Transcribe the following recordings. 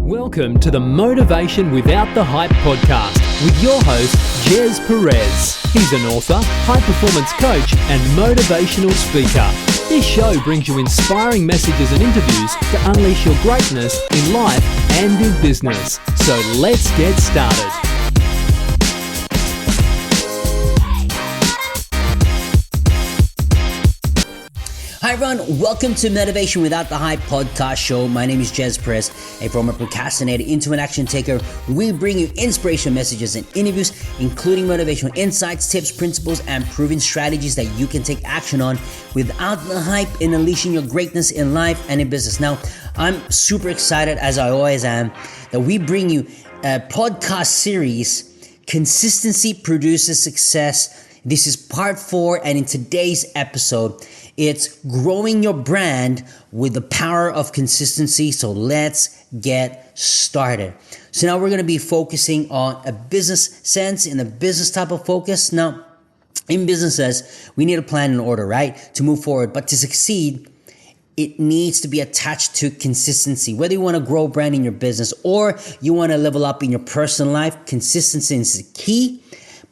Welcome to the Motivation Without the Hype podcast with your host, Jez Perez. He's an author, high-performance coach, and motivational speaker. This show brings you inspiring messages and interviews to unleash your greatness in life and in business. So let's get started. Hi everyone, welcome to Motivation Without the Hype podcast show. My name is Jez Perez, a former procrastinator into an action taker. We bring you inspirational messages and interviews, including motivational insights, tips, principles, and proven strategies that you can take action on without the hype in unleashing your greatness in life and in business. Now, I'm super excited, as I always am, that we bring you a podcast series, Consistency Produces Success. This is part 4, and in today's episode, it's growing your brand with the power of consistency. So let's get started. So now we're going to be focusing on a business sense, in a business type of focus. Now, in businesses, we need a plan and order, right? To move forward. But to succeed, it needs to be attached to consistency. Whether you want to grow brand in your business or you want to level up in your personal life, consistency is key.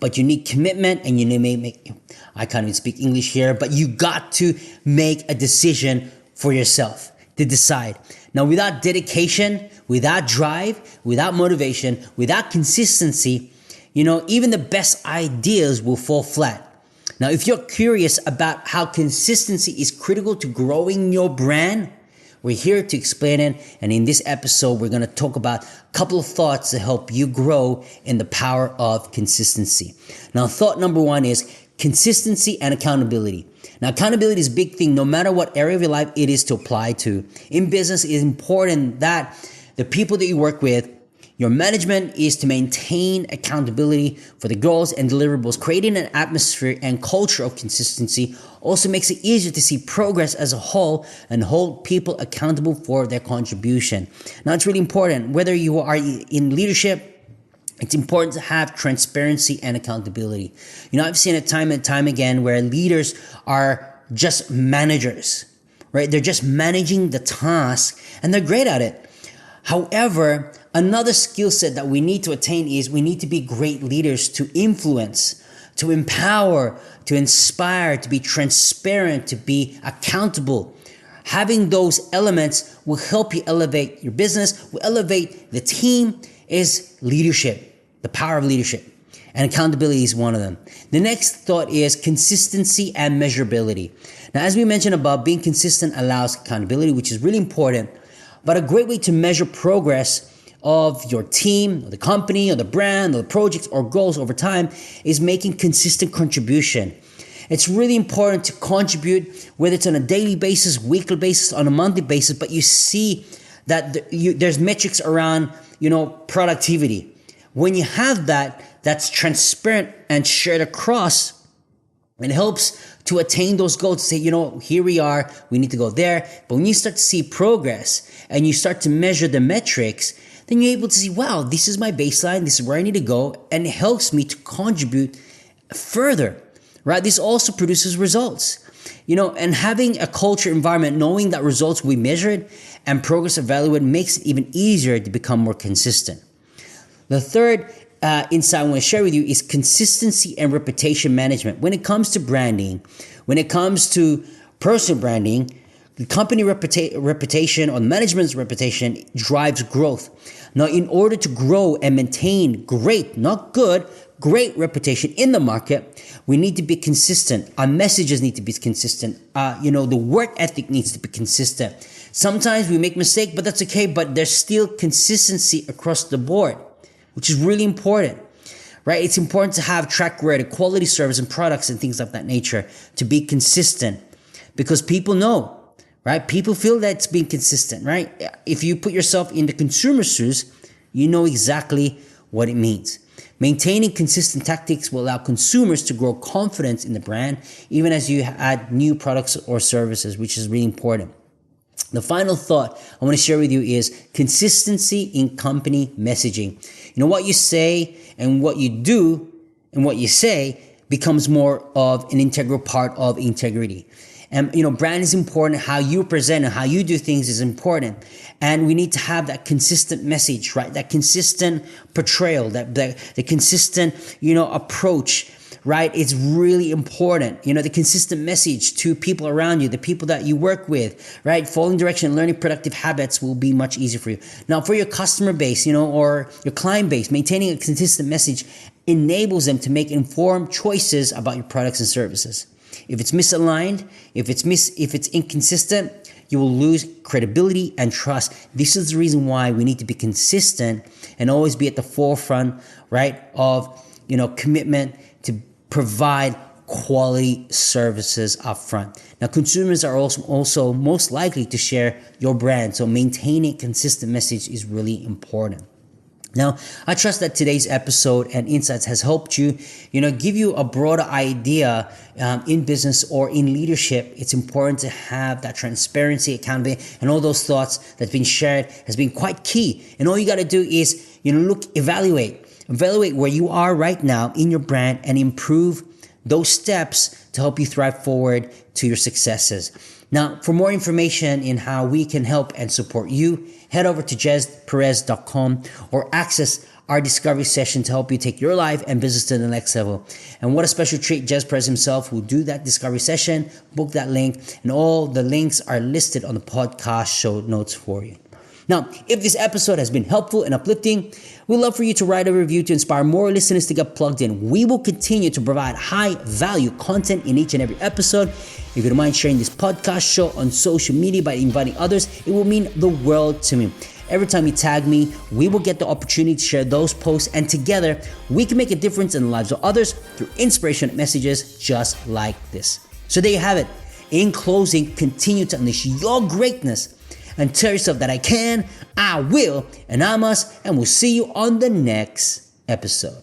But you need commitment, and you need to make, I can't even speak English here, but you got to make a decision for yourself to decide. Now, without dedication, without drive, without motivation, without consistency, even the best ideas will fall flat. Now, if you're curious about how consistency is critical to growing your brand, we're here to explain it, and in this episode, we're going to talk about a couple of thoughts to help you grow in the power of consistency. Now, thought number 1 is consistency and accountability. Now, accountability is a big thing. No matter what area of your life it is to apply to. In business, it is important that the people that you work with, your management, is to maintain accountability for the goals and deliverables. Creating an atmosphere and culture of consistency also makes it easier to see progress as a whole and hold people accountable for their contribution. Now, it's really important. Whether you are in leadership, it's important to have transparency and accountability. I've seen it time and time again where leaders are just managers, right? They're just managing the task and they're great at it. However, another skill set that we need to attain is we need to be great leaders to influence, to empower, to inspire, to be transparent, to be accountable. Having those elements will help you elevate your business, will elevate the team. Is leadership, the power of leadership. And accountability is one of them. The next thought is consistency and measurability. Now, as we mentioned above, being consistent allows accountability, which is really important. But a great way to measure progress of your team, or the company, or the brand, or the projects, or goals over time is making consistent contribution. It's really important to contribute, whether it's on a daily basis, weekly basis, on a monthly basis, but you see that there's metrics around, productivity. When you have that, that's transparent and shared across, it helps to attain those goals, to say, here we are, we need to go there. But when you start to see progress and you start to measure the metrics, then you're able to see, wow, this is my baseline, this is where I need to go, and it helps me to contribute further, right? This also produces results, and having a culture environment, knowing that results will be measured and progress evaluated makes it even easier to become more consistent. The third insight I want to share with you is consistency and reputation management. When it comes to branding, when it comes to personal branding, the company reputation or management's reputation drives growth. Now, in order to grow and maintain great, not good, great reputation in the market, we need to be consistent. Our messages need to be consistent. The work ethic needs to be consistent. Sometimes we make mistakes, but that's okay. But there's still consistency across the board, which is really important, right? It's important to have track record, quality service and products and things of that nature to be consistent because people know, right? People feel that it's being consistent, right? If you put yourself in the consumer's shoes, you know exactly what it means. Maintaining consistent tactics will allow consumers to grow confidence in the brand, even as you add new products or services, which is really important. The final thought I want to share with you is consistency in company messaging. What you say and what you do and what you say becomes more of an integral part of integrity. And brand is important. How you present and how you do things is important. And we need to have that consistent message, right? That consistent portrayal, the consistent, approach, right? It's really important. The consistent message to people around you, the people that you work with, right? Following direction and learning productive habits will be much easier for you. Now, for your customer base, or your client base, maintaining a consistent message enables them to make informed choices about your products and services. If it's misaligned, if it's inconsistent, you will lose credibility and trust. This is the reason why we need to be consistent and always be at the forefront, right, of, commitment to provide quality services up front. Now, consumers are also most likely to share your brand, so maintaining a consistent message is really important. Now, I trust that today's episode and insights has helped you, give you a broader idea in business or in leadership. It's important to have that transparency, accountability, and all those thoughts that's been shared has been quite key. And all you got to do is, evaluate where you are right now in your brand and improve those steps to help you thrive forward to your successes. Now, for more information in how we can help and support you, head over to jezperez.com or access our discovery session to help you take your life and business to the next level. And what a special treat, Jez Perez himself will do that discovery session. Book that link, and all the links are listed on the podcast show notes for you. Now, if this episode has been helpful and uplifting, we'd love for you to write a review to inspire more listeners to get plugged in. We will continue to provide high-value content in each and every episode. If you don't mind sharing this podcast show on social media by inviting others, it will mean the world to me. Every time you tag me, we will get the opportunity to share those posts, and together, we can make a difference in the lives of others through inspirational messages just like this. So there you have it. In closing, continue to unleash your greatness and tell yourself that I can, I will, and I must, and we'll see you on the next episode.